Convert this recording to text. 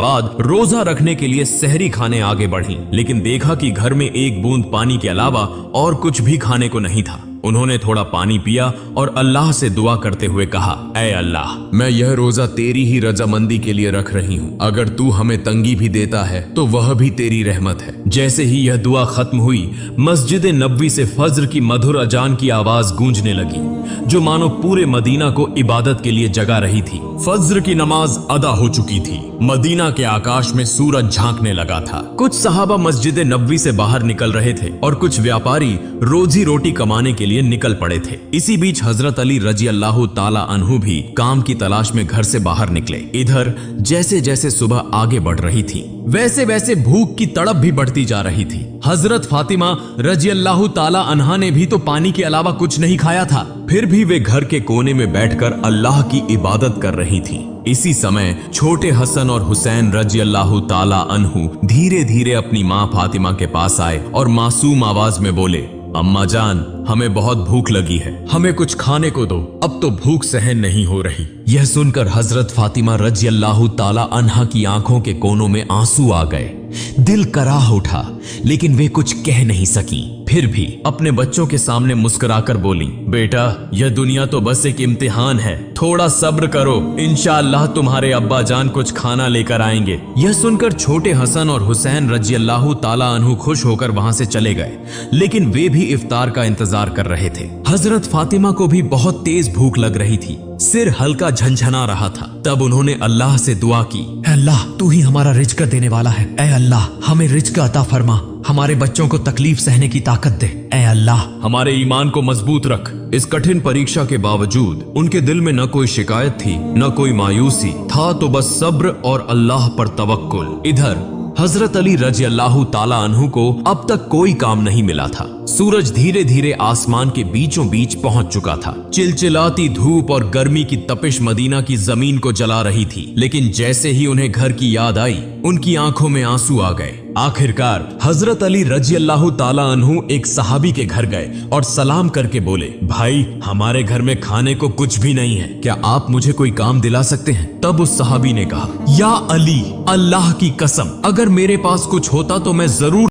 बाद रोजा रखने के लिए सहरी खाने आगे बढ़ी, लेकिन देखा कि घर में एक बूंद पानी के अलावा और कुछ भी खाने को नहीं था। उन्होंने थोड़ा पानी पिया और अल्लाह से दुआ करते हुए कहा, ऐ अल्लाह, मैं यह रोजा तेरी ही रजामंदी के लिए रख रही हूँ। अगर तू हमें तंगी भी देता है तो वह भी तेरी रहमत है। जैसे ही यह दुआ खत्म हुई, मस्जिद नबवी से फज्र की मधुर अजान की आवाज गूंजने लगी, जो मानो पूरे मदीना को इबादत के लिए जगा रही थी। फज्र की नमाज अदा हो चुकी थी। मदीना के आकाश में सूरज झांकने लगा था। कुछ सहाबा मस्जिद नबवी से बाहर निकल रहे थे और कुछ व्यापारी रोजी रोटी कमाने के लिए निकल पड़े थे। इसी बीच हजरत अली रजी अल्लाह ताला अन्हु भी काम की तलाश में घर से बाहर निकले। इधर जैसे जैसे सुबह आगे बढ़ रही थी, वैसे वैसे भूख की तड़प भी बढ़ती जा रही थी। हजरत फातिमा रजी अल्लाह ताला अन्हा ने भी तो पानी के अलावा कुछ नहीं खाया था, फिर भी वे घर के कोने में बैठकर अल्लाह की इबादत कर रही थी। इसी समय छोटे हसन और हुसैन रजी अल्लाह ताला अन्हु धीरे धीरे अपनी माँ फातिमा के पास आए और मासूम आवाज में बोले, अम्मा जान, हमें बहुत भूख लगी है, हमें कुछ खाने को दो, अब तो भूख सहन नहीं हो रही। यह सुनकर हजरत फातिमा रजी अल्लाह ताला अन्हा की आंखों के कोनों में आंसू आ गए। दिल कराह उठा, लेकिन वे कुछ कह नहीं सकी। फिर भी अपने बच्चों के सामने मुस्कुराकर बोली, बेटा, यह दुनिया तो बस एक इम्तिहान है, थोड़ा सब्र करो, इंशाअल्लाह तुम्हारे अब्बा जान कुछ खाना लेकर आएंगे। यह सुनकर छोटे हसन और हुसैन रजी अल्लाह ताला अन्हु खुश होकर वहां से चले गए, लेकिन वे भी इफ्तार का इंतजार कर रहे थे। हजरत फातिमा को भी बहुत तेज भूख लग रही थी, सिर हल्का झंझना रहा था। तब उन्होंने अल्लाह से दुआ की, अल्लाह, तू ही हमारा रिज्क देने वाला है। ऐ अल्लाह, हमें रिज्क अता फरमा, हमारे बच्चों को तकलीफ सहने की ताकत दे। ऐ अल्लाह, हमारे ईमान को मजबूत रख। इस कठिन परीक्षा के बावजूद उनके दिल में न कोई शिकायत थी, न कोई मायूसी था, तो बस सब्र और अल्लाह पर तवक्कुल। इधर हजरत अली रजी अल्लाह ताला अन्हु को अब तक कोई काम नहीं मिला था। सूरज धीरे धीरे आसमान के बीचों बीच पहुंच चुका था। चिलचिलाती धूप और गर्मी की तपिश मदीना की जमीन को जला रही थी, लेकिन जैसे ही उन्हें घर की याद आई, उनकी आंखों में आंसू आ गए। आखिरकार हजरत अली रजी अल्लाह ताला अन्हु एक सहाबी के घर गए और सलाम करके बोले, भाई, हमारे घर में खाने को कुछ भी नहीं है, क्या आप मुझे कोई काम दिला सकते हैं? तब उस सहाबी ने कहा, या अली, अल्लाह की कसम, अगर मेरे पास कुछ होता तो मैं जरूर